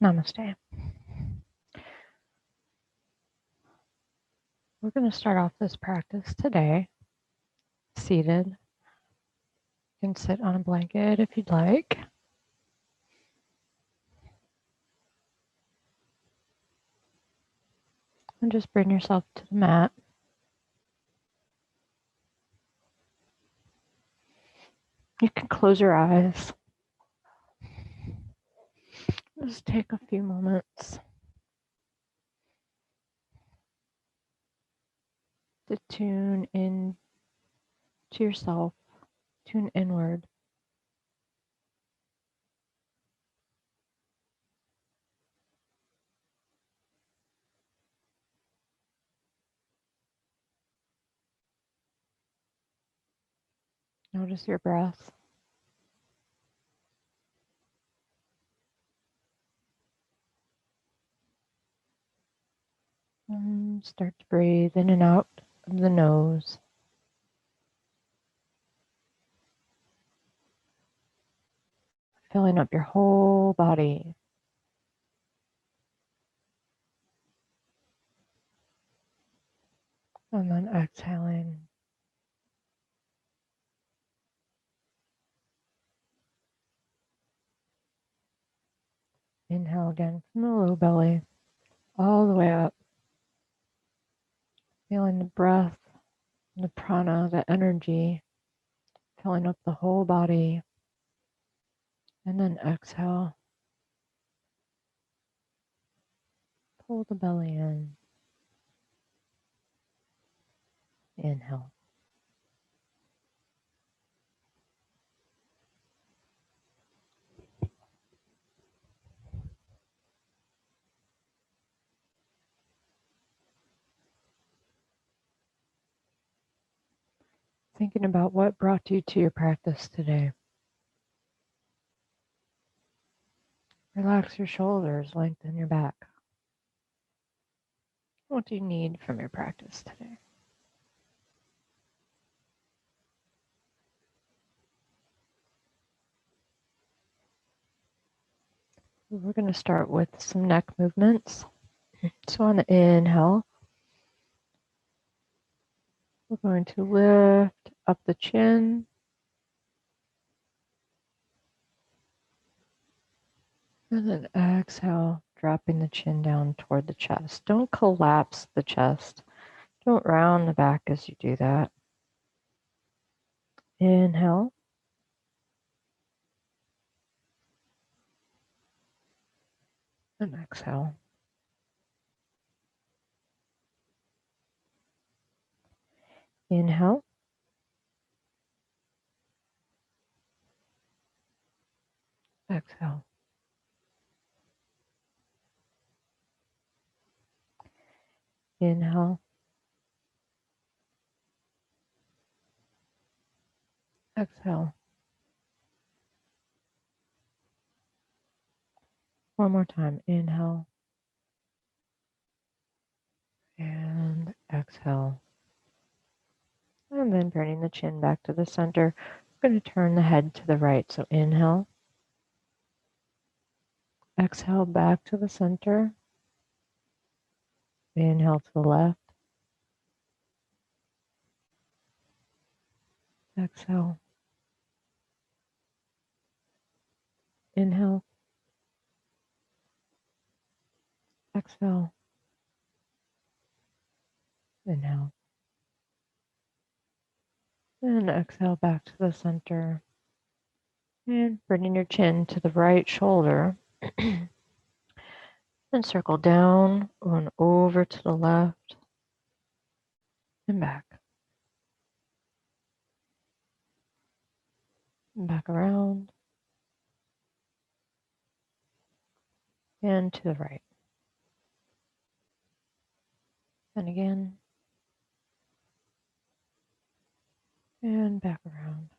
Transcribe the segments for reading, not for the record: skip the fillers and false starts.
Namaste. We're going to start off this practice today seated. You can sit on a blanket if you'd like. And just bring yourself to the mat. You can close your eyes. Just take a few moments to tune in to yourself, tune inward. Notice your breath. And start to breathe in and out of the nose. Filling up your whole body. And then exhaling. Inhale again from the low belly, all the way up. Feeling the breath, the prana, the energy, filling up the whole body. And then exhale. Pull the belly in. Inhale. Thinking about what brought you to your practice today. Relax your shoulders, lengthen your back. What do you need from your practice today? We're going to start with some neck movements. So on the inhale, we're going to lift up the chin. And then exhale, dropping the chin down toward the chest. Don't collapse the chest. Don't round the back as you do that. Inhale. And exhale. Inhale. Exhale. Inhale. Exhale. One more time. Inhale. And exhale. And then bringing the chin back to the center. We're going to turn the head to the right. So inhale. Exhale back to the center. Inhale to the left. Exhale. Inhale. Exhale. Inhale. And exhale back to the center. And bringing your chin to the right shoulder. And circle down and over to the left and back. And back around. And to the right. And again. And back around.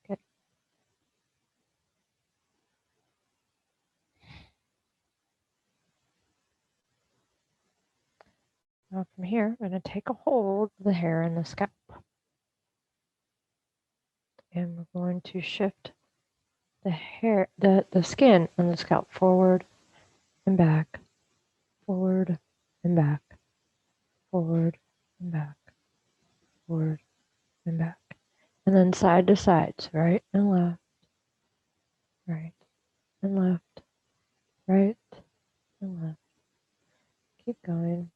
Good. Now from here, we're going to take a hold of the hair and the scalp. And we're going to shift the hair, the skin on the scalp forward and back, forward and back, forward and back, forward and back. And then side to sides, right and left, right and left, right and left. Keep going.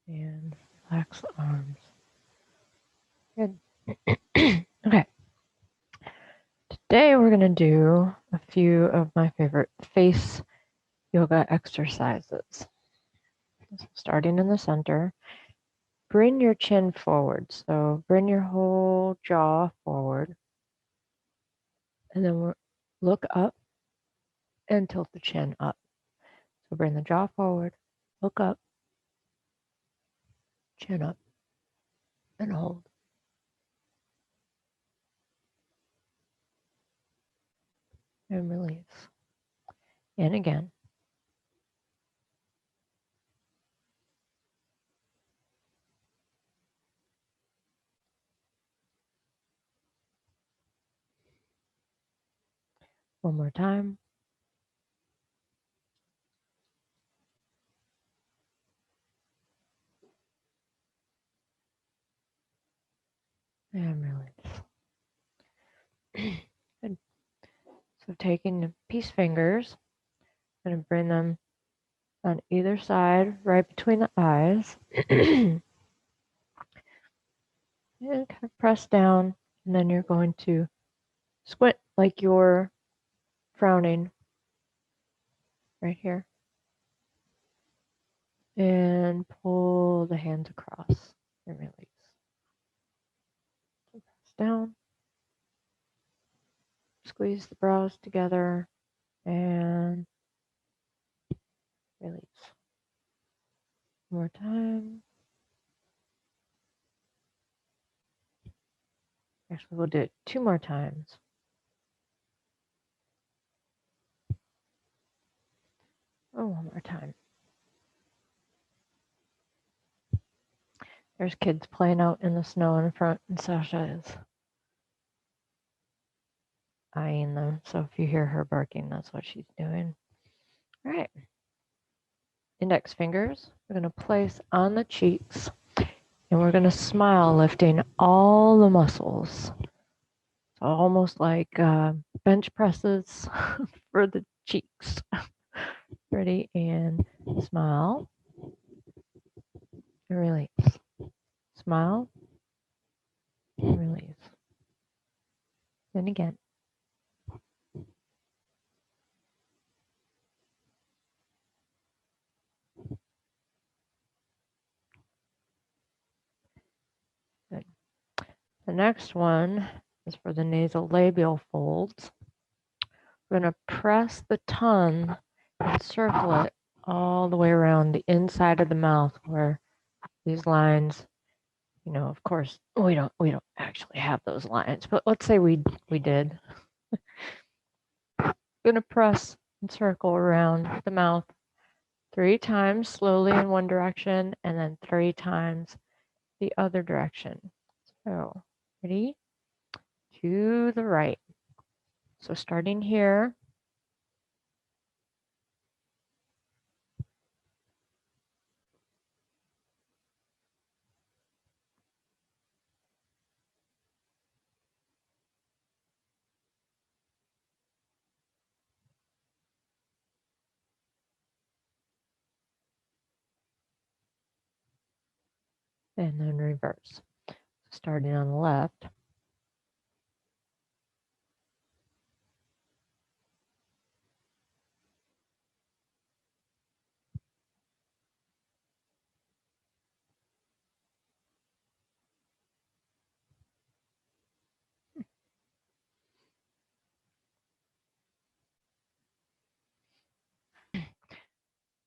And relax the arms. Good. Okay. Today we're going to do a few of my favorite face yoga exercises. So starting in the center, bring your chin forward. So bring your whole jaw forward. And then we'll look up and tilt the chin up. So bring the jaw forward, look up, chin up, and hold. And release. And again. One more time. And release. Good. So taking the peace fingers, I'm going to bring them on either side, right between the eyes. And kind of press down, and then you're going to squint like you're frowning right here. And pull the hands across and release. So press down, squeeze the brows together, and release. One more time. Actually, we'll do it 2 more times. Oh, one more time. There's kids playing out in the snow in front, and Sasha is eyeing them. So if you hear her barking, that's what she's doing. All right. Index fingers, we're going to place on the cheeks, and we're going to smile, lifting all the muscles. So almost like bench presses for the cheeks. Ready? And smile. And release. Smile. And release. And again. Good. The next one is for the nasolabial folds. We're going to press the tongue and circle it all the way around the inside of the mouth where these lines, you know, of course, we don't actually have those lines, but let's say we did. I'm going to press and circle around the mouth 3 times slowly in one direction and then 3 times the other direction. So, ready? To the right. So starting here. And then reverse. Starting on the left.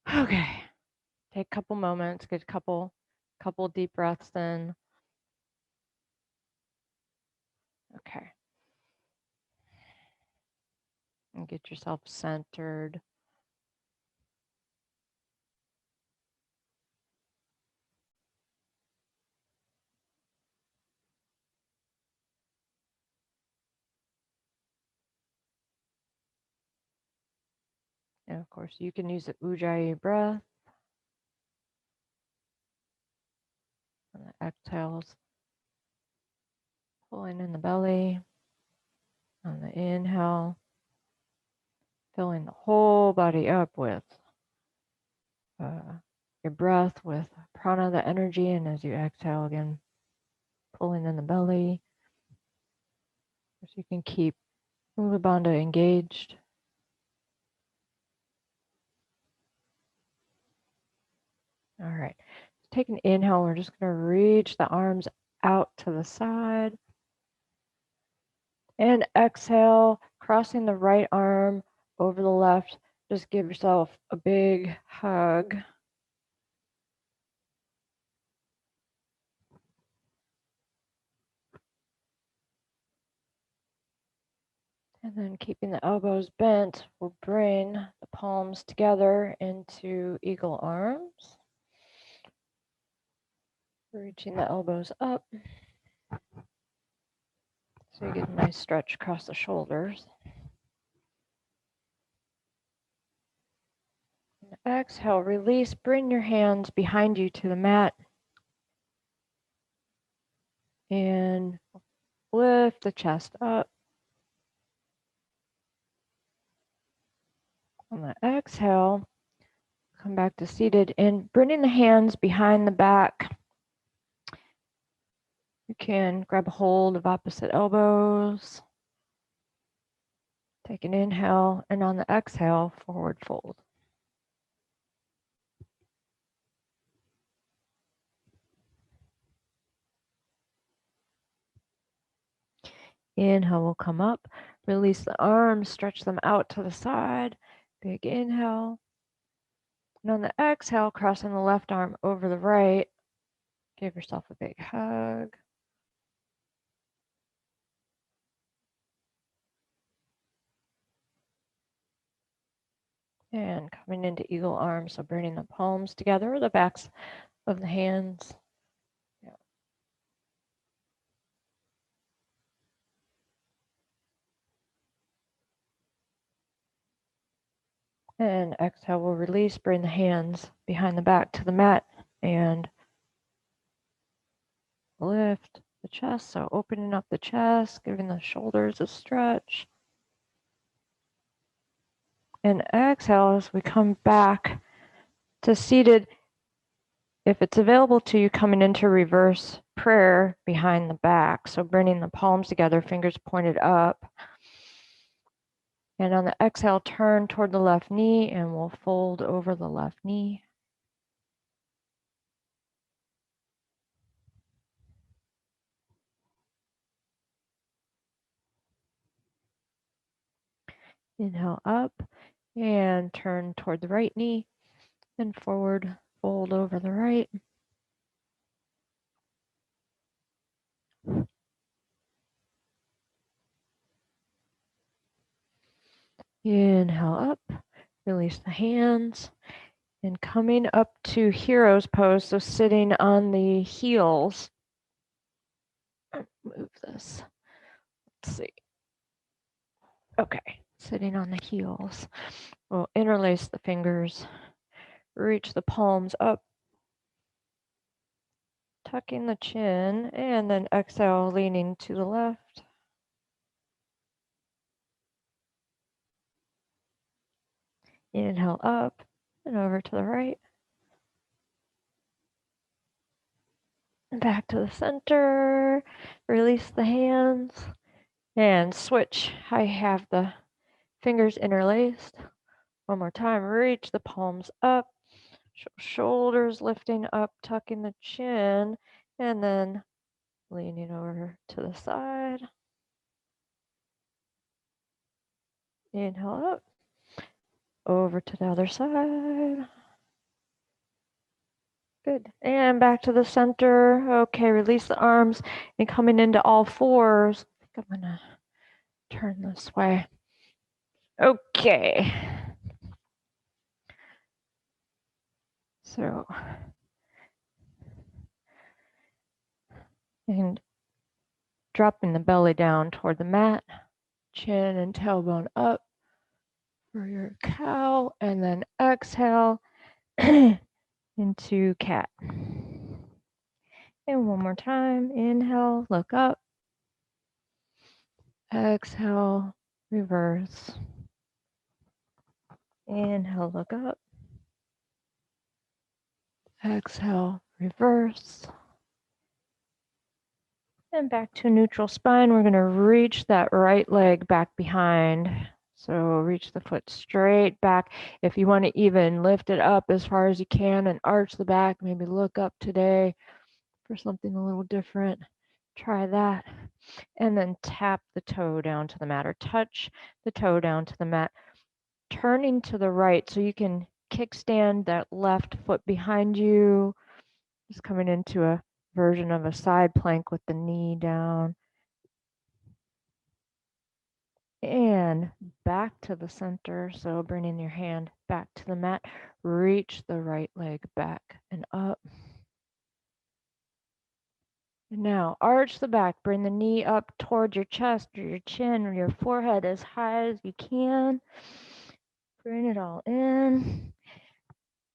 Okay. Take a couple moments, get a couple deep breaths in. Okay. And get yourself centered. And of course, you can use the Ujjayi breath on the exhales, pulling in the belly. On the inhale, filling the whole body up with your breath, with prana, the energy, and as you exhale again, pulling in the belly. So you can keep Mula Bandha engaged. All right, take an inhale. We're just going to reach the arms out to the side. And exhale, crossing the right arm over the left. Just give yourself a big hug. And then keeping the elbows bent, we'll bring the palms together into eagle arms. Reaching the elbows up. So you get a nice stretch across the shoulders. And exhale, release, bring your hands behind you to the mat. And lift the chest up. On the exhale, come back to seated and bringing the hands behind the back. You can grab a hold of opposite elbows. Take an inhale, and on the exhale, forward fold. Inhale will come up. Release the arms, stretch them out to the side. Big inhale. And on the exhale, crossing the left arm over the right. Give yourself a big hug. And coming into eagle arms, so bringing the palms together, the backs of the hands. And exhale, we'll release, bring the hands behind the back to the mat and lift the chest. So opening up the chest, giving the shoulders a stretch. And exhale as we come back to seated. If it's available to you, coming into reverse prayer behind the back. So bringing the palms together, fingers pointed up. And on the exhale, turn toward the left knee and we'll fold over the left knee. Inhale up and turn toward the right knee and forward, fold over the right. Inhale up, release the hands, and coming up to hero's pose, so sitting on the heels. Move this. Let's see. Okay, sitting on the heels. We'll interlace the fingers, reach the palms up, tucking the chin, and then exhale, leaning to the left. Inhale up and over to the right. And back to the center. Release the hands and switch. I have the fingers interlaced. One more time. Reach the palms up. Shoulders lifting up, tucking the chin, and then leaning over to the side. Inhale up. Over to the other side. Good. And back to the center. Okay, release the arms and coming into all fours. I think I'm going to turn this way. Okay. So, and dropping the belly down toward the mat, chin and tailbone up, for your cow, and then exhale into cat. And one more time, inhale, look up, exhale, reverse. Inhale, look up, exhale, reverse. And back to neutral spine. We're going to reach that right leg back behind. So reach the foot straight back. If you want to even lift it up as far as you can and arch the back, maybe look up today for something a little different. Try that. And then tap the toe down to the mat or touch the toe down to the mat. Turning to the right so you can kickstand that left foot behind you. Just coming into a version of a side plank with the knee down. And back to the center. So bringing your hand back to the mat. Reach the right leg back and up. And now arch the back. Bring the knee up towards your chest or your chin or your forehead as high as you can. Bring it all in.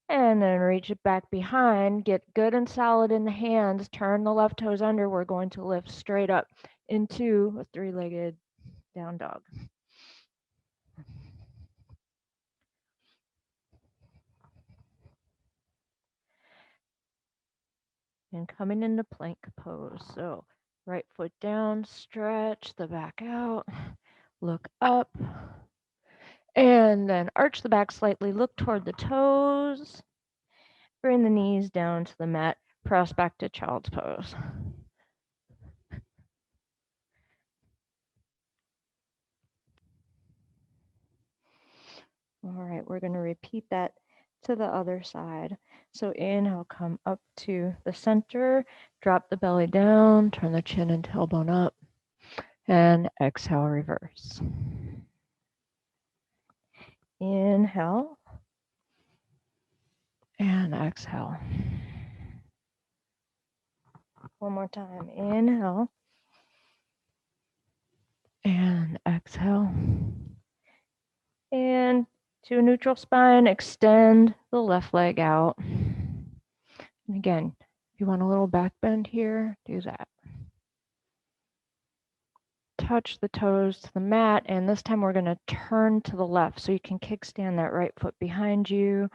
And then reach it back behind. Get good and solid in the hands. Turn the left toes under. We're going to lift straight up into a three-legged down dog. And coming into plank pose. So right foot down, stretch the back out, look up, and then arch the back slightly, look toward the toes, bring the knees down to the mat, press back to child's pose. All right, we're going to repeat that to the other side. So inhale, come up to the center, drop the belly down, turn the chin and tailbone up, and exhale, reverse. Inhale, and exhale. One more time. Inhale, and exhale. And to a neutral spine, extend the left leg out. And again, if you want a little back bend here, do that. Touch the toes to the mat, and this time we're going to turn to the left so you can kickstand that right foot behind you,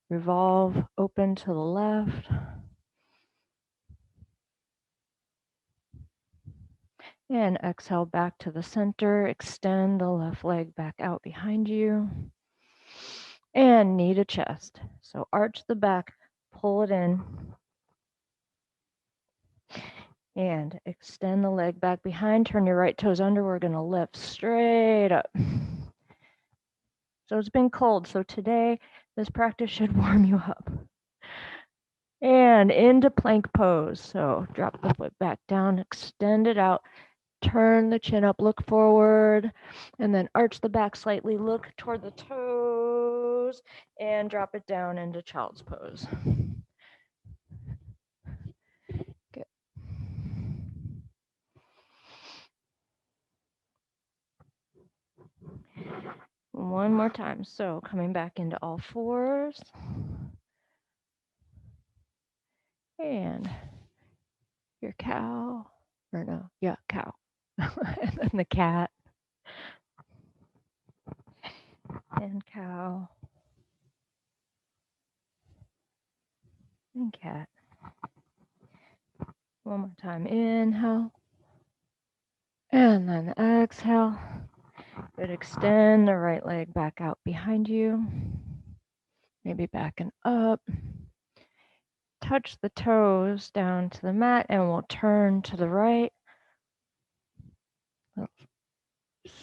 revolve open to the left. And exhale back to the center, extend the left leg back out behind you. And knee to chest. So arch the back, pull it in, and extend the leg back behind. Turn your right toes under. We're going to lift straight up. So it's been cold. So today, this practice should warm you up. And into plank pose. So drop the foot back down, extend it out. Turn the chin up, look forward, and then arch the back slightly, look toward the toes, and drop it down into child's pose. Good. One more time. So coming back into all fours. And your cow, or no, yeah, cow. And then the cat. And cow. And cat. One more time. Inhale. And then exhale. Good. Extend the right leg back out behind you. Maybe back and up. Touch the toes down to the mat, and we'll turn to the right.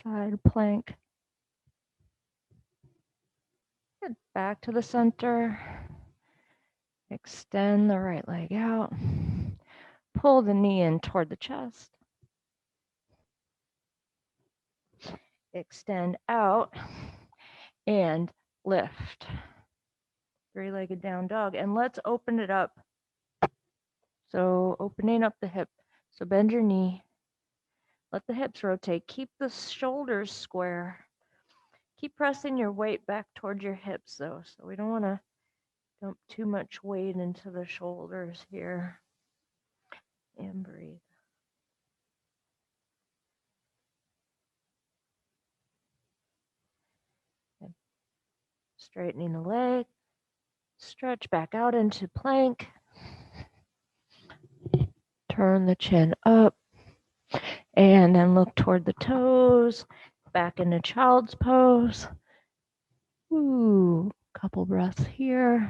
Side plank. Good. Back to the center. Extend the right leg out. Pull the knee in toward the chest. Extend out and lift. Three-legged down dog. And let's open it up. So opening up the hip. So bend your knee. Let the hips rotate. Keep the shoulders square. Keep pressing your weight back towards your hips though, so we don't want to dump too much weight into the shoulders here. And breathe. And straightening the leg. Stretch back out into plank. Turn the chin up. And then look toward the toes. Back into child's pose. Ooh, couple breaths here.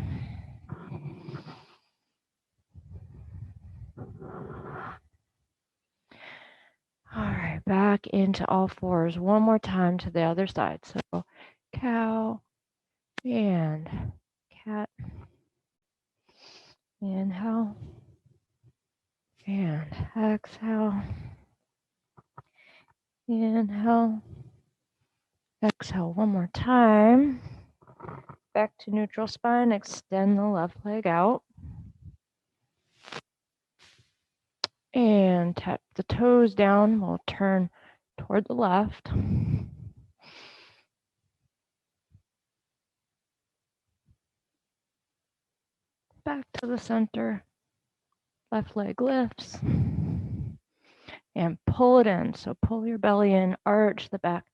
All right, back into all fours. One more time to the other side. So cow and cat. Inhale and exhale. Inhale. Exhale one more time. Back to neutral spine. Extend the left leg out. And tap the toes down. We'll turn toward the left. Back to the center. Left leg lifts. And pull it in. So pull your belly in, arch the back.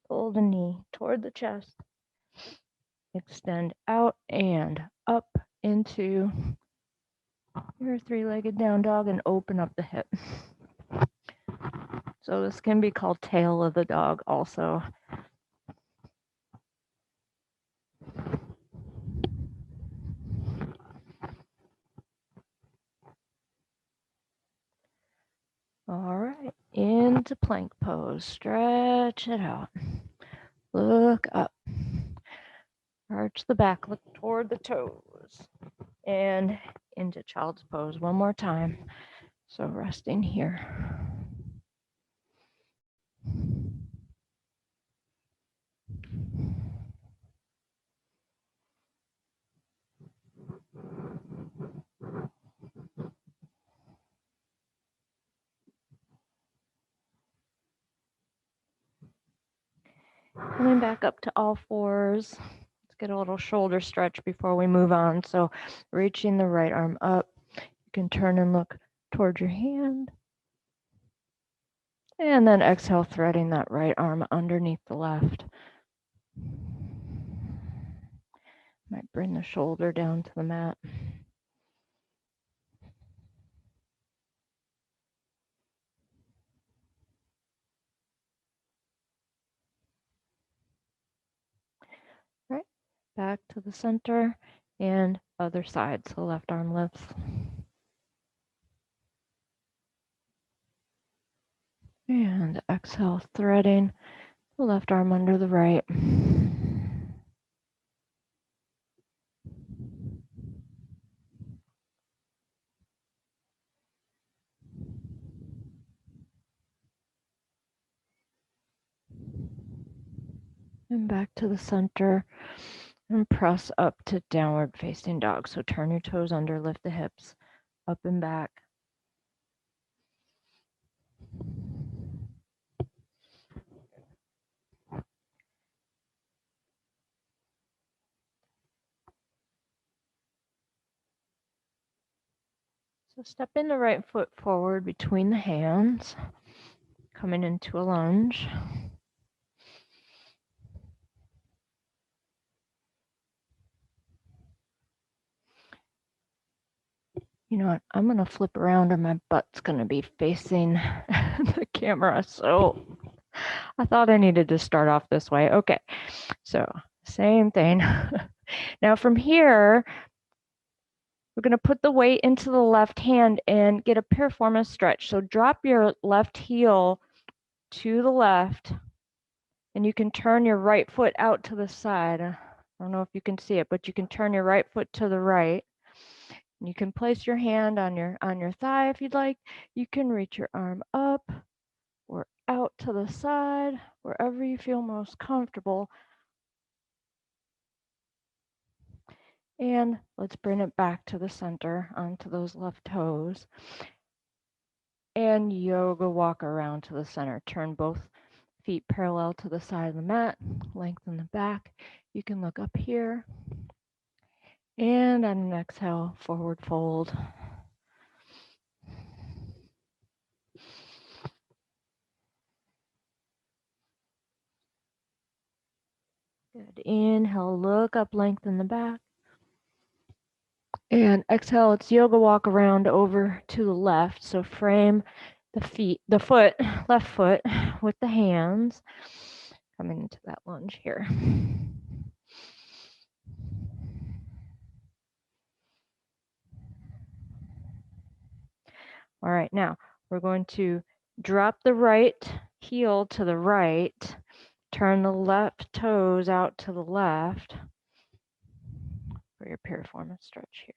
Pull the knee toward the chest. Extend out and up into your three-legged down dog and open up the hip. So this can be called tail of the dog also. All right, into plank pose. Stretch it out. Look up. Arch the back, look toward the toes. And into child's pose one more time. So resting here. Coming back up to all fours. Let's get a little shoulder stretch before we move on. So reaching the right arm up. You can turn and look toward your hand. And then exhale, threading that right arm underneath the left. Might bring the shoulder down to the mat. Right, back to the center and other side. So left arm lifts. And exhale, threading the left arm under the right. And back to the center and press up to downward facing dog. So turn your toes under, lift the hips up and back. So stepping the right foot forward between the hands, coming into a lunge. You know what? I'm going to flip around or my butt's going to be facing the camera. So I thought I needed to start off this way. Okay, so same thing. Now from here, we're going to put the weight into the left hand and get a piriformis stretch. So drop your left heel to the left, and you can turn your right foot out to the side. I don't know if you can see it, but you can turn your right foot to the right. You can place your hand on your thigh if you'd like. You can reach your arm up or out to the side, wherever you feel most comfortable. And let's bring it back to the center onto those left toes. And yoga walk around to the center. Turn both feet parallel to the side of the mat, lengthen the back. You can look up here. And on an exhale, forward fold. Good. Inhale, look up, lengthen the back. And exhale, it's yoga walk around over to the left. So frame the foot, left foot with the hands. Coming into that lunge here. All right, now we're going to drop the right heel to the right, turn the left toes out to the left for your piriformis stretch here.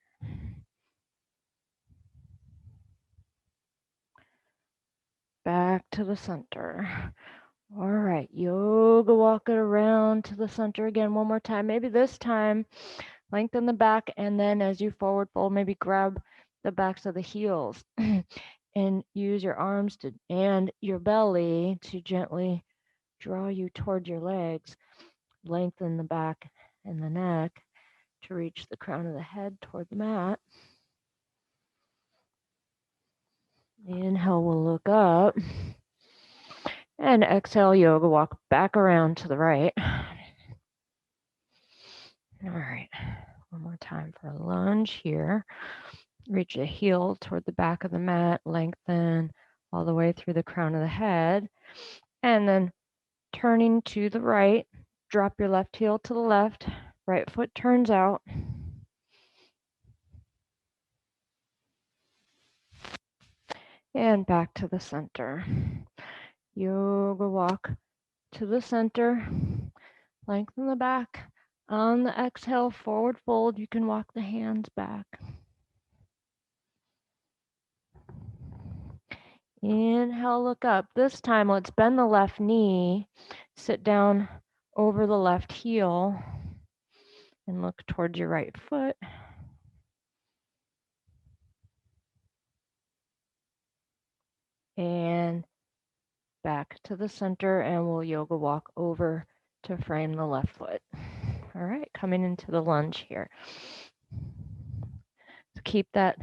Back to the center. All right, yoga walk it around to the center again one more time. Maybe this time lengthen the back, and then as you forward fold, maybe grab the backs of the heels and use your arms and your belly to gently draw you toward your legs. Lengthen the back and the neck to reach the crown of the head toward the mat. Inhale, we'll look up. And exhale, yoga walk back around to the right. All right, one more time for a lunge here. Reach the heel toward the back of the mat, lengthen all the way through the crown of the head. And then turning to the right, drop your left heel to the left, right foot turns out. And back to the center. Yoga walk to the center, lengthen the back. On the exhale, forward fold, you can walk the hands back. Inhale, look up. This time, let's bend the left knee, sit down over the left heel, and look towards your right foot. And back to the center, and we'll yoga walk over to frame the left foot. All right, coming into the lunge here. So keep that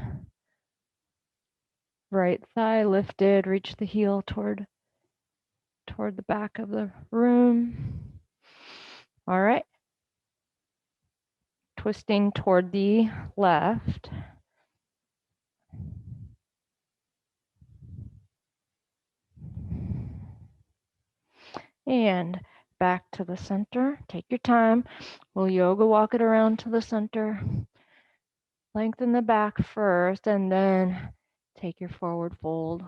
right thigh lifted, reach the heel toward the back of the room. All right. Twisting toward the left. And back to the center. Take your time. We'll yoga walk it around to the center. Lengthen the back first and then take your forward fold.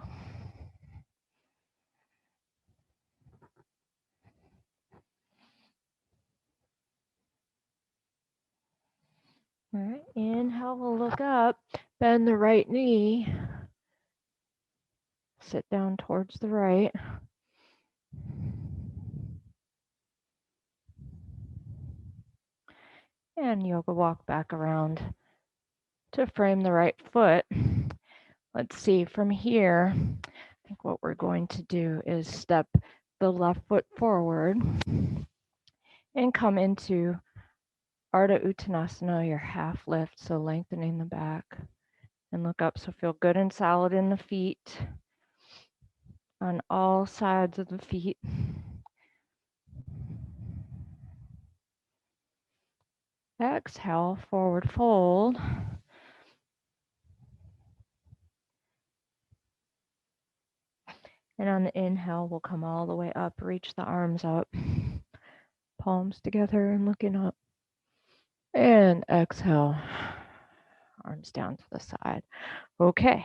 All right, inhale, we'll look up, bend the right knee, sit down towards the right. And yoga walk back around to frame the right foot. Let's see, from here, I think what we're going to do is step the left foot forward and come into Ardha Uttanasana, your half lift, so lengthening the back and look up. So feel good and solid in the feet, on all sides of the feet. Exhale, forward fold. And on the inhale, we'll come all the way up, reach the arms up, palms together and looking up. And exhale, arms down to the side. Okay,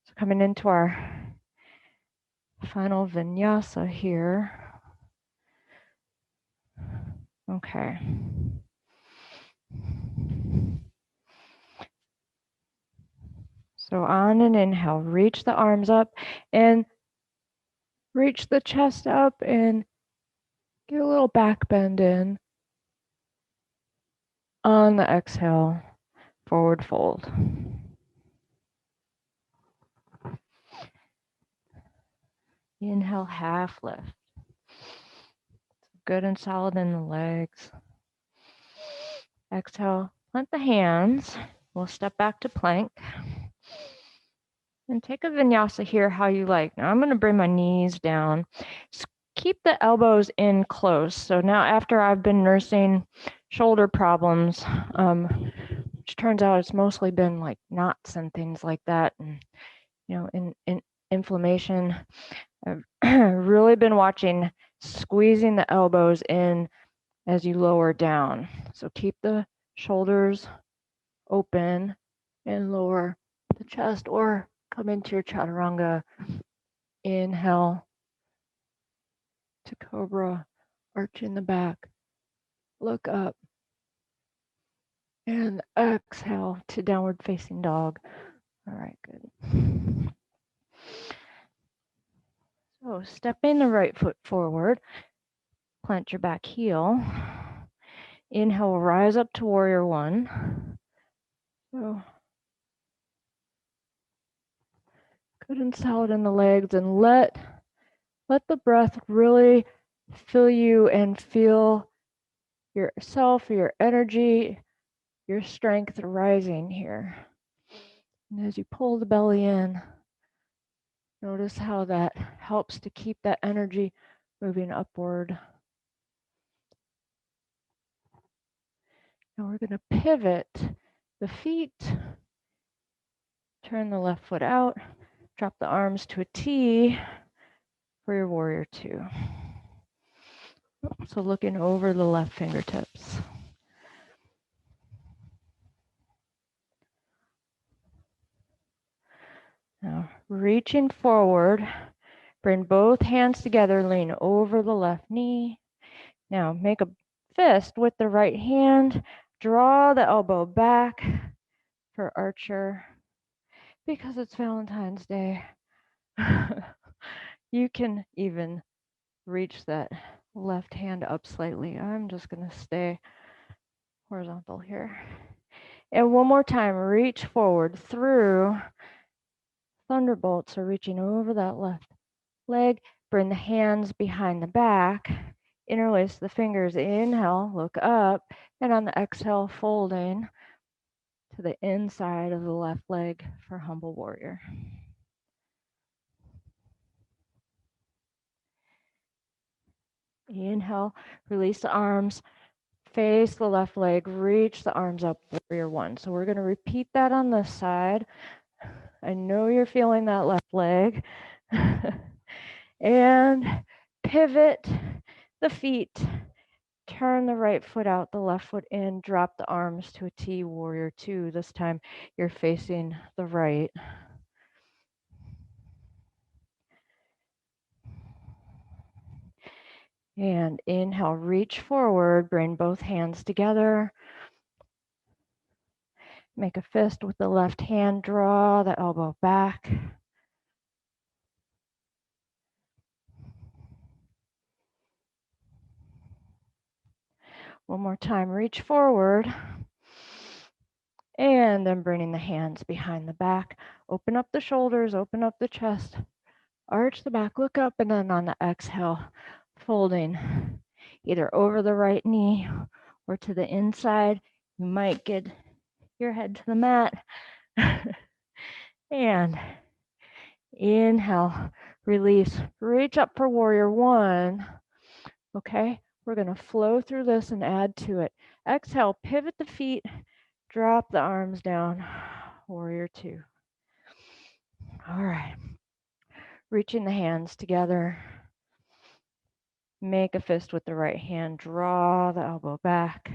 so coming into our final vinyasa here. Okay. So on an inhale, reach the arms up and reach the chest up and get a little back bend in. On the exhale, forward fold. Inhale, half lift. good and solid in the legs. Exhale, plant the hands. We'll step back to plank. And take a vinyasa here how you like. Now I'm going to bring my knees down. Just keep the elbows in close. So now after I've been nursing shoulder problems, which turns out it's mostly been like knots and things like that, and in inflammation, I've really been watching squeezing the elbows in as you lower down. So keep the shoulders open and lower the chest, or come into your chaturanga. Inhale to cobra, arch in the back, look up, and exhale to downward facing dog. All right, good. So stepping the right foot forward, plant your back heel. Inhale, rise up to warrior one. So good and solid in the legs, and let the breath really fill you and feel yourself, your energy, your strength rising here. And as you pull the belly in, notice how that helps to keep that energy moving upward. Now we're going to pivot the feet, turn the left foot out, drop the arms to a T for your warrior two. So looking over the left fingertips. Now reaching forward, bring both hands together, lean over the left knee. Now make a fist with the right hand, draw the elbow back for archer. Because it's Valentine's Day, you can even reach that left hand up slightly. I'm just going to stay horizontal here. And one more time, reach forward through thunderbolt. So reaching over that left leg, bring the hands behind the back, interlace the fingers, inhale, look up, and on the exhale, folding to the inside of the left leg for humble warrior. Inhale, release the arms, face the left leg, reach the arms up, warrior one. So we're going to repeat that on this side. I know you're feeling that left leg. And pivot the feet, turn the right foot out, the left foot in, drop the arms to a T, warrior two. This time you're facing the right. And inhale, reach forward, bring both hands together. Make a fist with the left hand, draw the elbow back. One more time, reach forward. And then bringing the hands behind the back. Open up the shoulders, open up the chest, arch the back, look up, and then on the exhale, folding either over the right knee or to the inside. You might get your head to the mat. And inhale, release, reach up for warrior one. Okay, we're going to flow through this and add to it. Exhale, pivot the feet, drop the arms down, warrior two. All right, reaching the hands together. Make a fist with the right hand, draw the elbow back.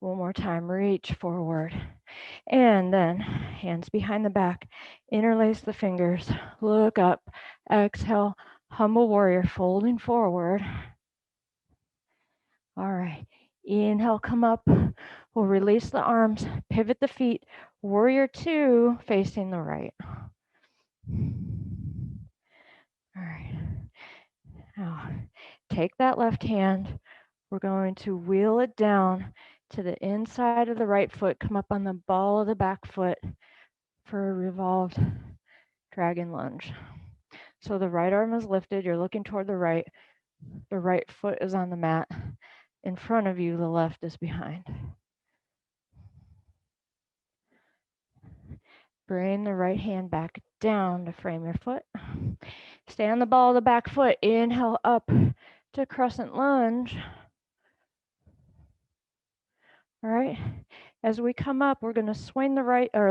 One more time, reach forward. And then hands behind the back, interlace the fingers, look up, exhale, humble warrior, folding forward. All right, inhale, come up. We'll release the arms, pivot the feet, warrior two, facing the right. All right, now take that left hand. We're going to wheel it down to the inside of the right foot, come up on the ball of the back foot for a revolved dragon lunge. So the right arm is lifted, you're looking toward the right. The right foot is on the mat. In front of you, the left is behind. Bring the right hand back down to frame your foot. Stay on the ball of the back foot. Inhale up to crescent lunge. All right. As we come up, we're going to swing the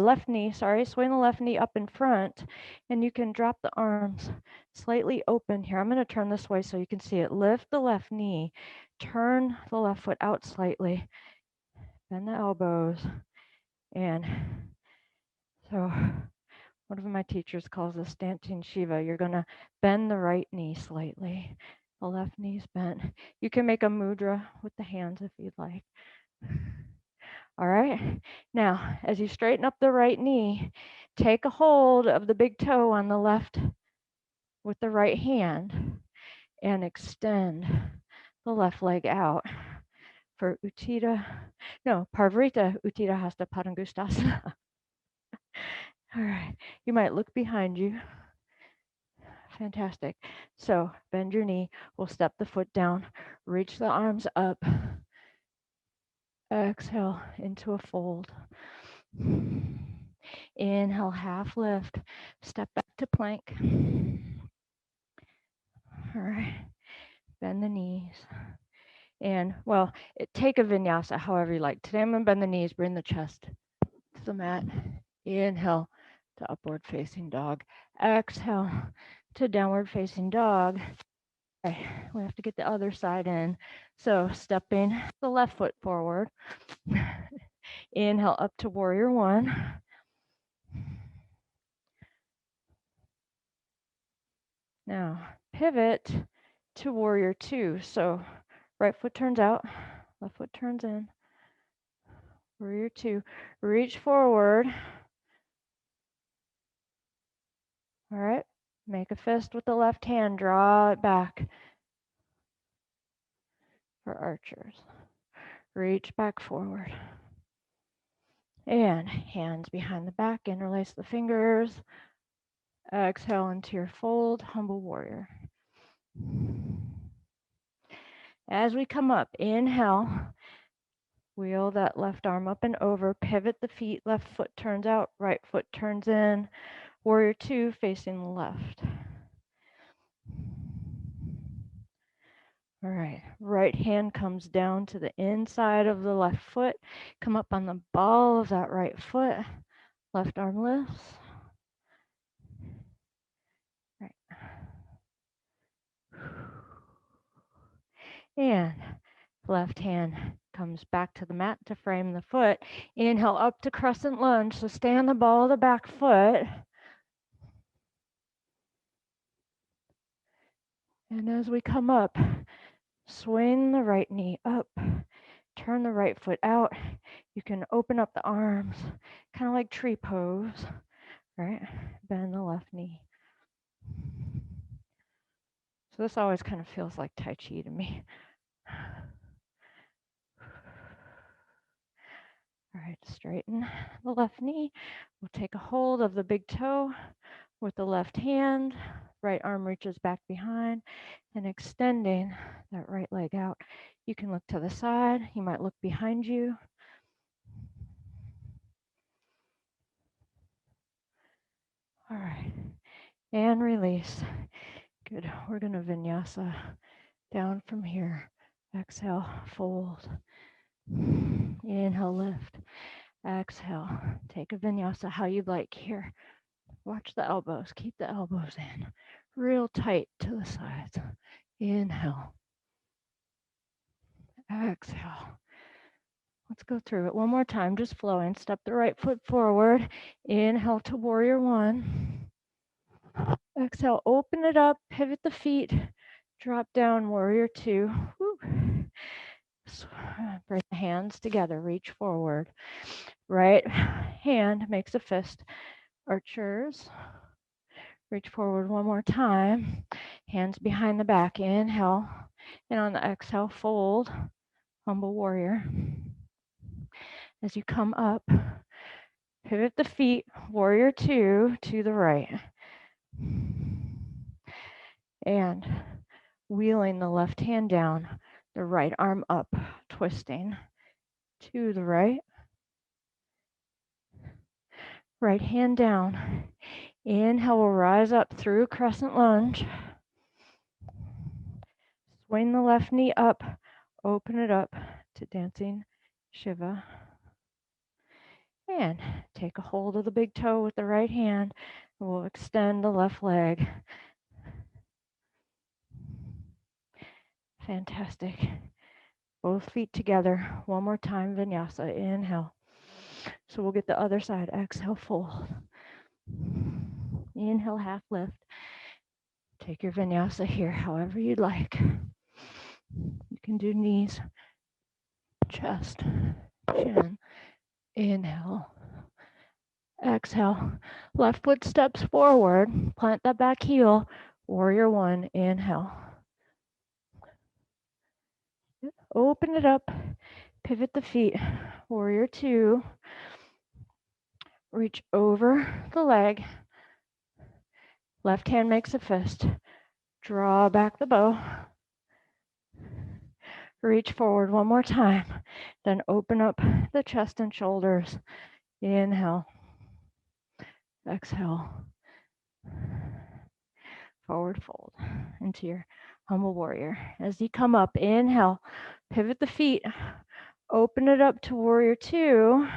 left knee, swing the left knee up in front, and you can drop the arms slightly open here. I'm going to turn this way so you can see it. Lift the left knee, turn the left foot out slightly, bend the elbows, and so one of my teachers calls this Dantin Shiva. You're going to bend the right knee slightly. The left knee's bent. You can make a mudra with the hands if you'd like. All right. Now, as you straighten up the right knee, take a hold of the big toe on the left with the right hand and extend the left leg out for Parvarita Uttita Hasta Padangustasana. All right. You might look behind you. Fantastic. So bend your knee. We'll step the foot down. Reach the arms up. Exhale into a fold. Inhale, half lift. Step back to plank. All right. Bend the knees. And, take a vinyasa however you like. Today I'm going to bend the knees, bring the chest to the mat. Inhale to upward facing dog. Exhale to downward facing dog. Okay, we have to get the other side in. So stepping the left foot forward. Inhale up to warrior one. Now pivot to warrior two. So right foot turns out, left foot turns in. Warrior two. Reach forward. All right. Make a fist with the left hand. Draw it back for archers. Reach back forward. And hands behind the back. Interlace the fingers. Exhale into your fold. Humble warrior. As we come up, inhale. Wheel that left arm up and over. Pivot the feet. Left foot turns out. Right foot turns in. Warrior two facing the left. All right, right hand comes down to the inside of the left foot. Come up on the ball of that right foot. Left arm lifts. Right. And left hand comes back to the mat to frame the foot. Inhale up to crescent lunge. So stay on the ball of the back foot. And as we come up, swing the right knee up. Turn the right foot out. You can open up the arms, kind of like tree pose, right? Bend the left knee. So this always kind of feels like Tai Chi to me. All right, straighten the left knee. We'll take a hold of the big toe with the left hand. Right arm reaches back behind and extending that right leg out. You can look to the side. You might look behind you. All right, and release. Good. We're going to vinyasa down from here. Exhale, fold. Inhale, lift. Exhale, take a vinyasa how you'd like here. Watch the elbows. Keep the elbows in. Real tight to the sides. Inhale. Exhale. Let's go through it one more time, just flowing. Step the right foot forward. Inhale to warrior one. Exhale, open it up, pivot the feet, drop down, warrior two. Woo. Bring the hands together, reach forward. Right hand makes a fist. Archers. Reach forward one more time. Hands behind the back. Inhale. And on the exhale, fold. Humble warrior. As you come up, pivot the feet. Warrior two to the right. And wheeling the left hand down, the right arm up, twisting to the right. Right hand down. Inhale, we'll rise up through crescent lunge. Swing the left knee up, open it up to dancing Shiva. And take a hold of the big toe with the right hand. We'll extend the left leg. Fantastic. Both feet together. One more time, vinyasa. Inhale. So we'll get the other side. Exhale, fold. Inhale, half lift. Take your vinyasa here, however you'd like. You can do knees, chest, chin. Inhale. Exhale. Left foot steps forward. Plant that back heel. Warrior one. Inhale. Open it up. Pivot the feet. Warrior two. Reach over the leg. Left hand makes a fist. Draw back the bow. Reach forward one more time. Then open up the chest and shoulders. Inhale. Exhale. Forward fold into your humble warrior. As you come up, inhale. Pivot the feet. Open it up to warrior two.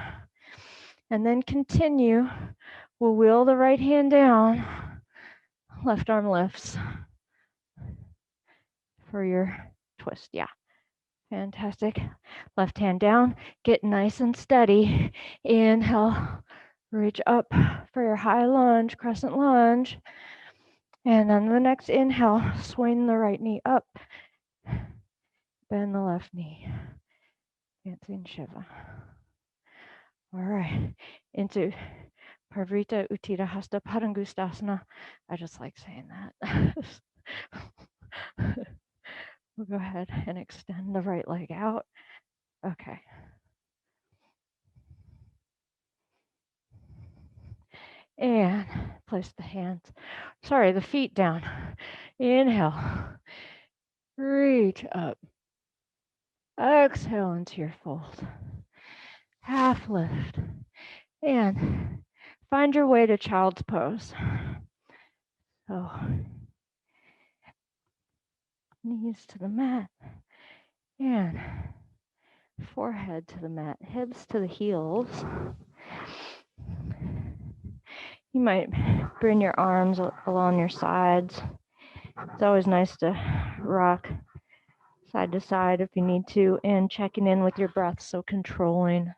And then continue. We'll wheel the right hand down. Left arm lifts for your twist. Yeah. Fantastic. Left hand down. Get nice and steady. Inhale. Reach up for your high lunge, crescent lunge. And on the next inhale, swing the right knee up. Bend the left knee. Dancing Shiva. All right. Into Parvrita Utthita Hasta Padangustasana. I just like saying that. We'll go ahead and extend the right leg out. Okay. And place the feet down. Inhale. Reach up. Exhale into your fold. Half lift. And find your way to child's pose. So, knees to the mat. And forehead to the mat. Hips to the heels. You might bring your arms along your sides. It's always nice to rock side to side if you need to, and checking in with your breath, so controlling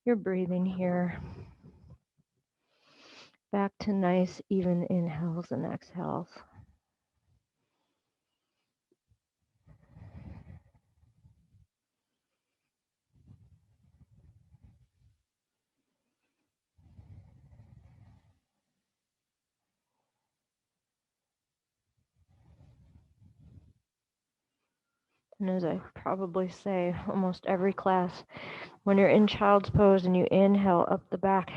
your breathing here. Back to nice, even inhales and exhales. And as I probably say almost every class, when you're in child's pose and you inhale up the back,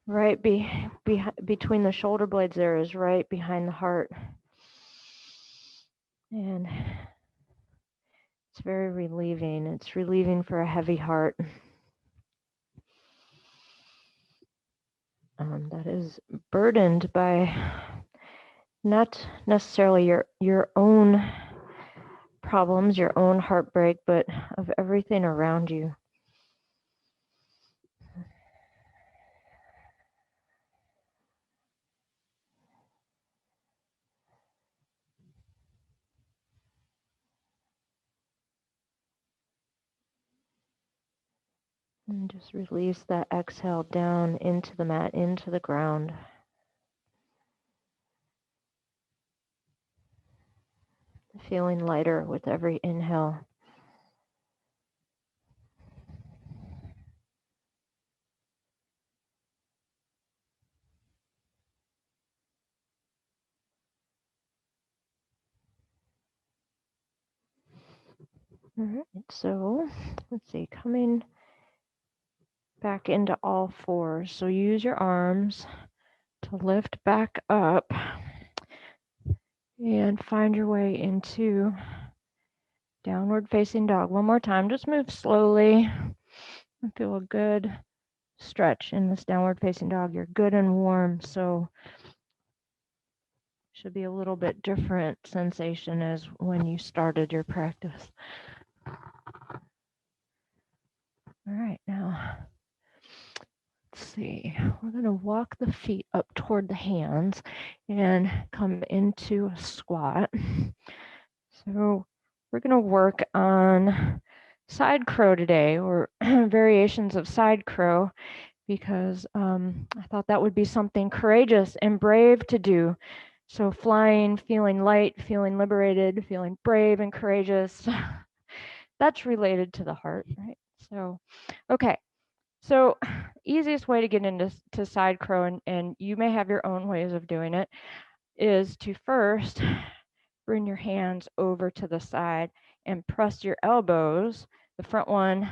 right between the shoulder blades there is right behind the heart. And it's very relieving. It's relieving for a heavy heart. That is burdened by not necessarily your own problems, your own heartbreak, but of everything around you. And just release that exhale down into the mat, into the ground. Feeling lighter with every inhale. All right, so let's see, coming back into all fours. So use your arms to lift back up. And find your way into downward facing dog. One more time, just move slowly and feel a good stretch in this downward facing dog. You're good and warm, so should be a little bit different sensation as when you started your practice. All right, now let's see. We're going to walk the feet up toward the hands and come into a squat. So we're going to work on side crow today, or variations of side crow, because I thought that would be something courageous and brave to do. So flying, feeling light, feeling liberated, feeling brave and courageous, that's related to the heart, right? So, okay. So easiest way to get into side crow, and you may have your own ways of doing it, is to first bring your hands over to the side and press your elbows, the front one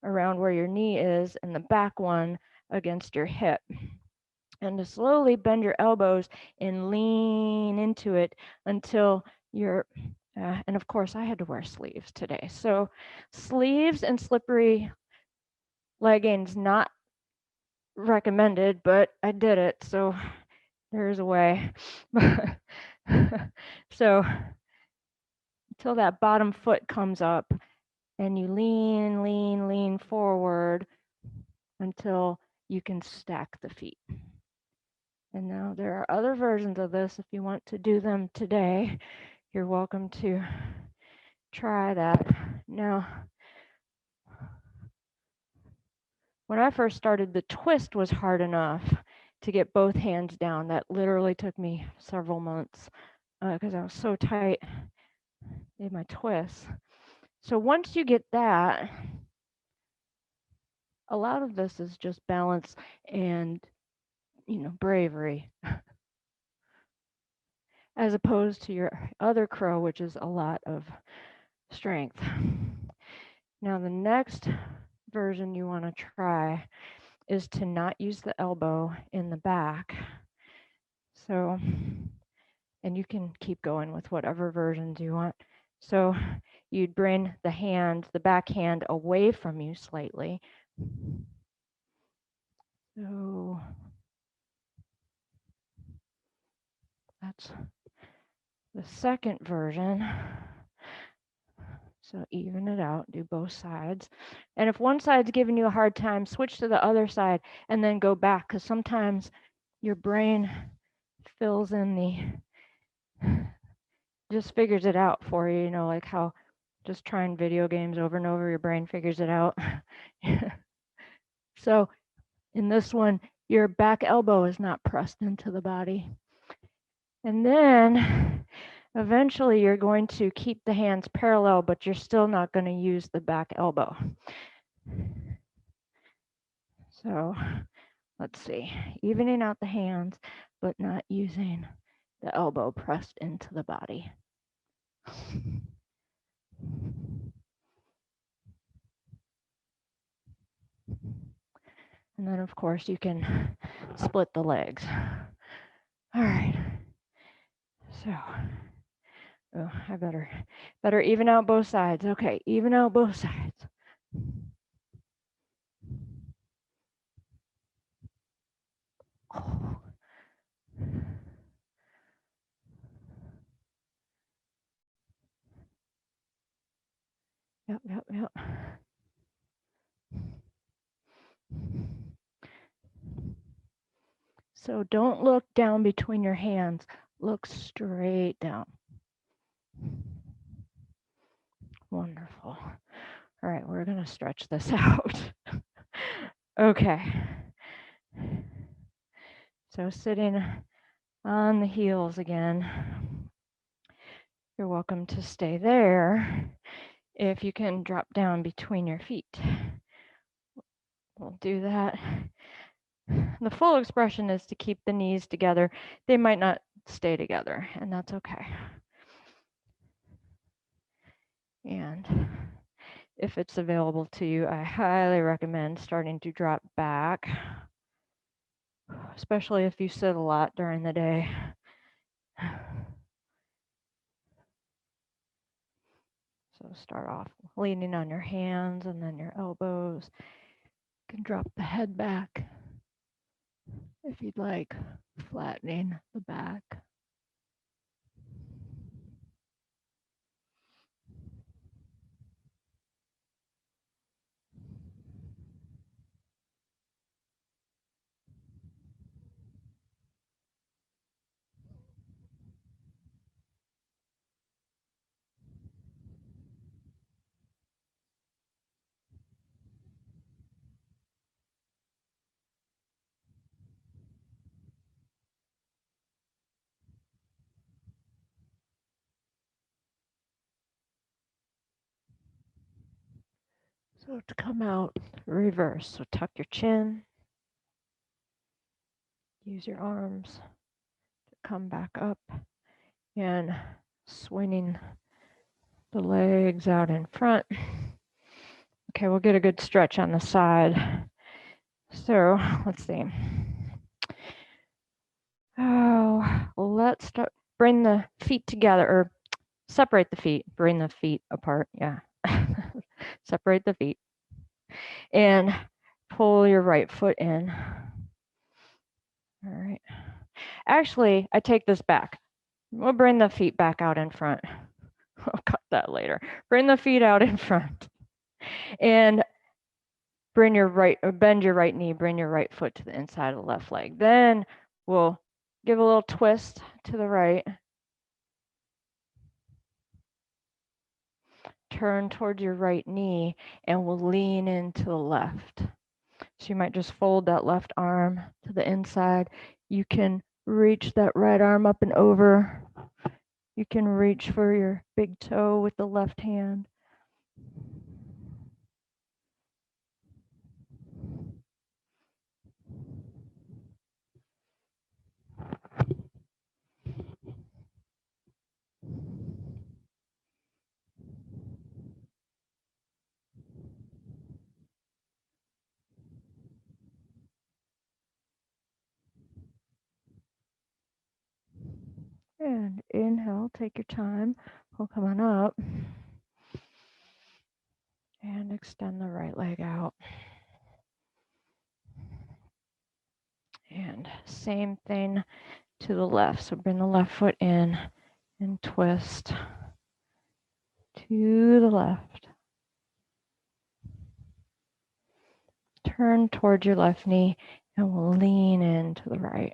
around where your knee is and the back one against your hip. And to slowly bend your elbows and lean into it until you're, and of course I had to wear sleeves today. So sleeves and slippery leggings, not recommended, but I did it. So there's a way. So until that bottom foot comes up and you lean forward until you can stack the feet. And now there are other versions of this. If you want to do them today, you're welcome to try that. Now, when I first started, the twist was hard enough to get both hands down. That literally took me several months because I was so tight in my twists. So once you get that, a lot of this is just balance and, bravery, as opposed to your other crow, which is a lot of strength. Now the next version you want to try is to not use the elbow in the back. So, and you can keep going with whatever versions you want. So you'd bring the hand, the back hand, away from you slightly. So that's the second version. So even it out, do both sides. And if one side's giving you a hard time, switch to the other side and then go back, because sometimes your brain fills in just figures it out for you, like how just trying video games over and over, your brain figures it out. So in this one, your back elbow is not pressed into the body. And then eventually you're going to keep the hands parallel, but you're still not going to use the back elbow. So let's see, evening out the hands, but not using the elbow pressed into the body. And then of course you can split the legs. All right. So, oh, I better even out both sides. Okay, even out both sides. Oh. Yep. So don't look down between your hands. Look straight down. Wonderful. All right, we're going to stretch this out. Okay. So sitting on the heels again. You're welcome to stay there if you can drop down between your feet. We'll do that. The full expression is to keep the knees together. They might not stay together, and that's okay. And if it's available to you, I highly recommend starting to drop back, especially if you sit a lot during the day. So start off leaning on your hands and then your elbows. You can drop the head back if you'd like, flattening the back. So to come out, reverse. So tuck your chin, use your arms to come back up and swinging the legs out in front. Okay, we'll get a good stretch on the side. So let's see. Oh, let's start. Bring the feet together, or separate the feet. Bring the feet apart. Yeah. Separate the feet. And pull your right foot in. All right. Actually, I take this back. We'll bring the feet back out in front. I'll cut that later. Bring the feet out in front. And bring your right, or bend your right knee, bring your right foot to the inside of the left leg. Then we'll give a little twist to the right. Turn towards your right knee and we'll lean into the left. So you might just fold that left arm to the inside. You can reach that right arm up and over. You can reach for your big toe with the left hand. And inhale, take your time. We'll come on up. And extend the right leg out. And same thing to the left. So bring the left foot in and twist to the left. Turn towards your left knee and we'll lean into the right.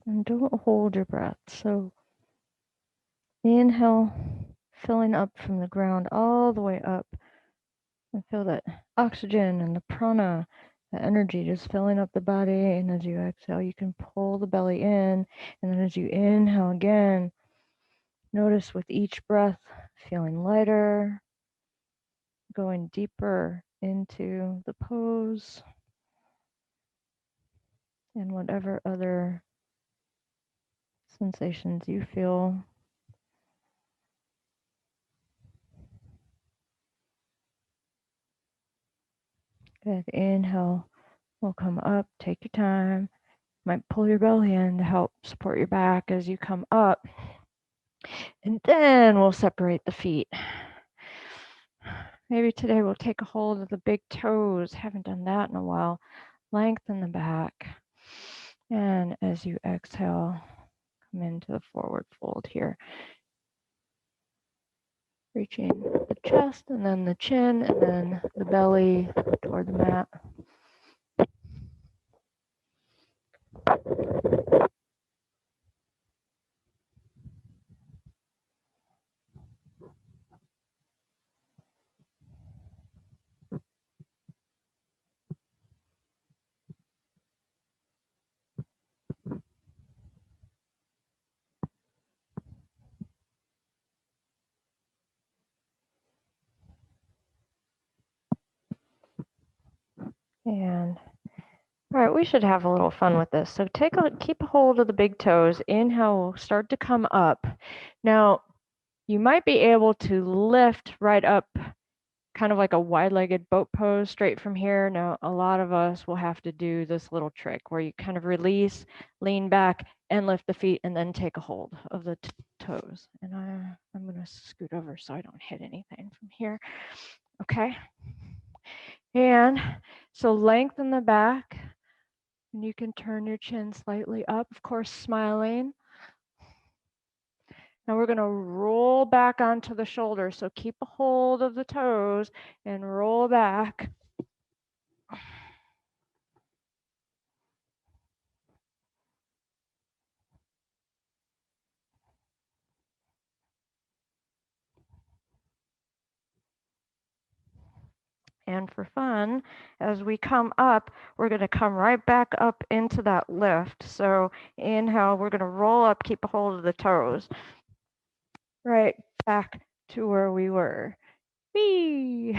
And don't hold your breath. So inhale, filling up from the ground all the way up. And feel that oxygen and the prana, the energy just filling up the body. And as you exhale, you can pull the belly in. And then as you inhale again, notice with each breath, feeling lighter, going deeper into the pose, and whatever other sensations you feel. Good. Inhale, we'll come up, take your time. Might pull your belly in to help support your back as you come up. And then we'll separate the feet. Maybe today we'll take a hold of the big toes. Haven't done that in a while. Lengthen the back. And as you exhale, come into the forward fold here. Reaching the chest and then the chin and then the belly toward the mat. And all right, we should have a little fun with this. So keep a hold of the big toes. Inhale, start to come up. Now, you might be able to lift right up, kind of like a wide-legged boat pose straight from here. Now, a lot of us will have to do this little trick where you kind of release, lean back, and lift the feet, and then take a hold of the toes. And I'm going to scoot over so I don't hit anything from here. Okay. And so lengthen the back, and you can turn your chin slightly up, of course, smiling. Now we're going to roll back onto the shoulders. So keep a hold of the toes and roll back. And for fun, as we come up, we're going to come right back up into that lift. So inhale, we're going to roll up, keep a hold of the toes. Right back to where we were. Whee!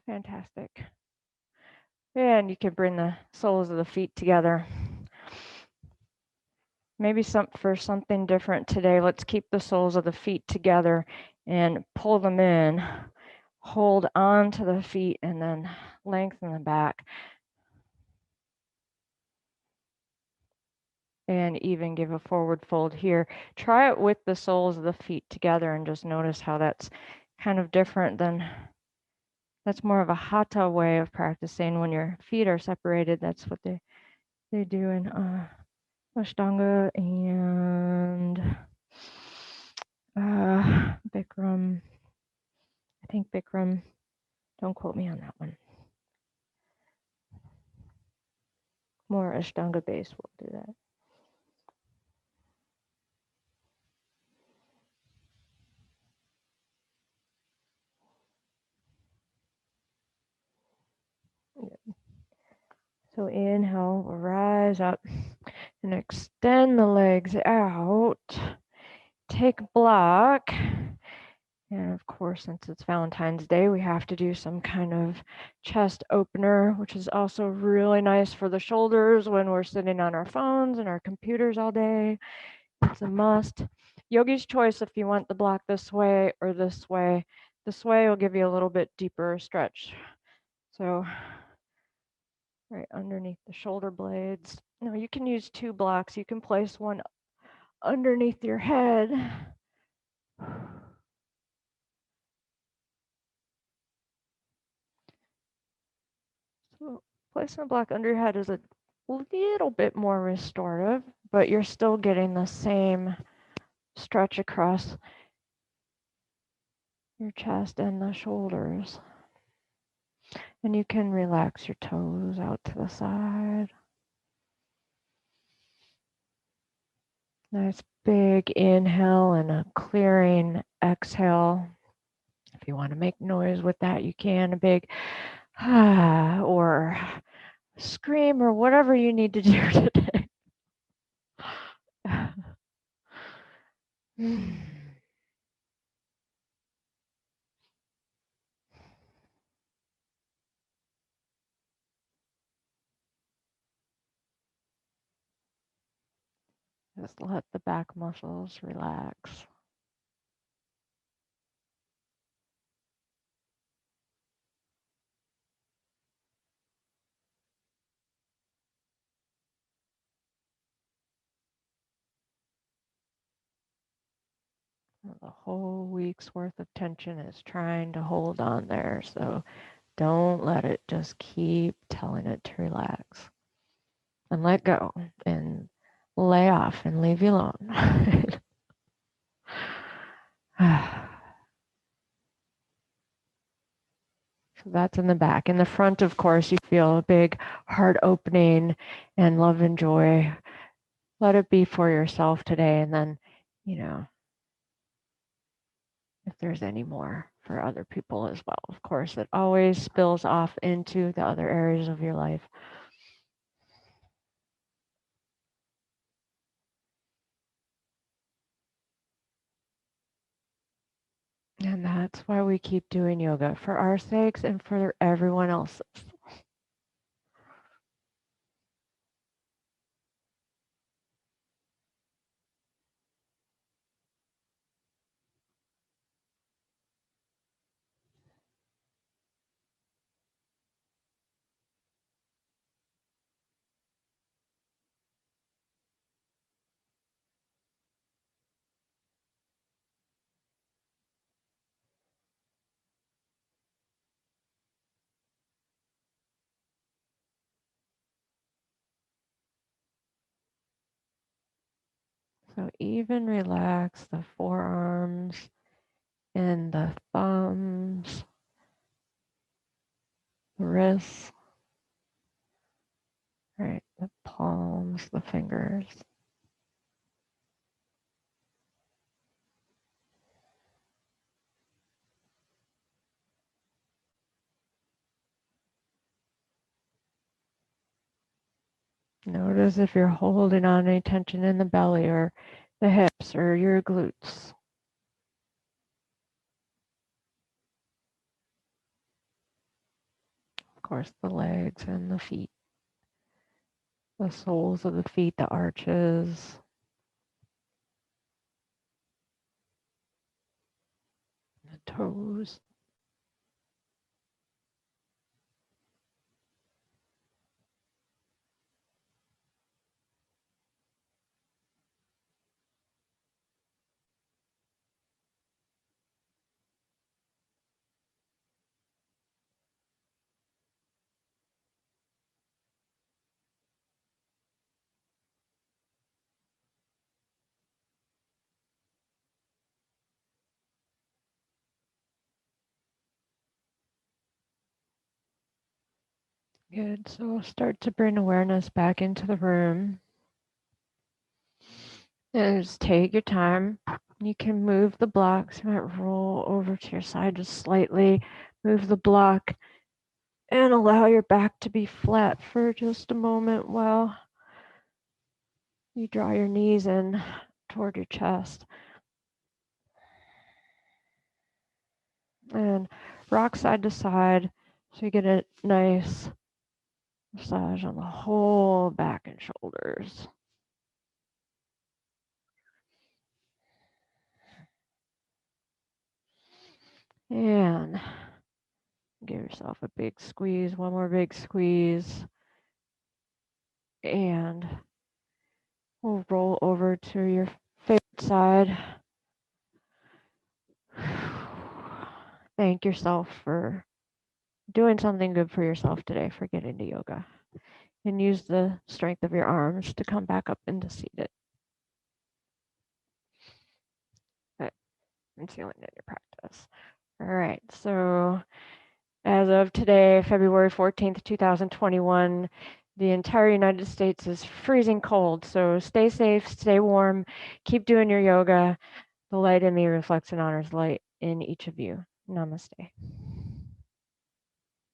Fantastic. And you can bring the soles of the feet together. Maybe for something different today, let's keep the soles of the feet together and pull them in. Hold on to the feet and then lengthen the back. And even give a forward fold here. Try it with the soles of the feet together and just notice how that's kind of different than, that's more of a hatha way of practicing. When your feet are separated, that's what they do in Ashtanga and Bikram. I think Bikram, don't quote me on that one. More Ashtanga based, we'll do that. So inhale, we'll rise up and extend the legs out. Take block. And of course, since it's Valentine's Day, we have to do some kind of chest opener, which is also really nice for the shoulders when we're sitting on our phones and our computers all day. It's a must. Yogi's choice if you want the block this way or this way. This way will give you a little bit deeper stretch. So right underneath the shoulder blades. Now you can use two blocks. You can place one underneath your head. So placing a block under your head is a little bit more restorative, but you're still getting the same stretch across your chest and the shoulders. And you can relax your toes out to the side. Nice big inhale and a clearing exhale. If you want to make noise with that, you can. A big or scream or whatever you need to do today. Just let the back muscles relax. The whole week's worth of tension is trying to hold on there. So don't let it, just keep telling it to relax and let go and lay off and leave you alone. So that's in the back. In the front, of course, you feel a big heart opening and love and joy. Let it be for yourself today. And then, if there's any more for other people as well. Of course, it always spills off into the other areas of your life. And that That's why we keep doing yoga, for our sakes and for everyone else's. So even relax the forearms and the thumbs, the wrists, right? The palms, the fingers. Notice if you're holding on any tension in the belly or the hips or your glutes. Of course, the legs and the feet, the soles of the feet, the arches, the toes. Good. So start to bring awareness back into the room. And just take your time. You can move the blocks. You might roll over to your side just slightly. Move the block and allow your back to be flat for just a moment while you draw your knees in toward your chest. And rock side to side so you get a nice massage on the whole back and shoulders. And give yourself a big squeeze, one more big squeeze. And we'll roll over to your favorite side. Thank yourself for doing something good for yourself today, for getting to yoga. And use the strength of your arms to come back up into seated. Okay. I'm feeling it in your practice. All right, so as of today, February 14th, 2021, the entire United States is freezing cold. So stay safe, stay warm, keep doing your yoga. The light in me reflects and honors light in each of you. Namaste.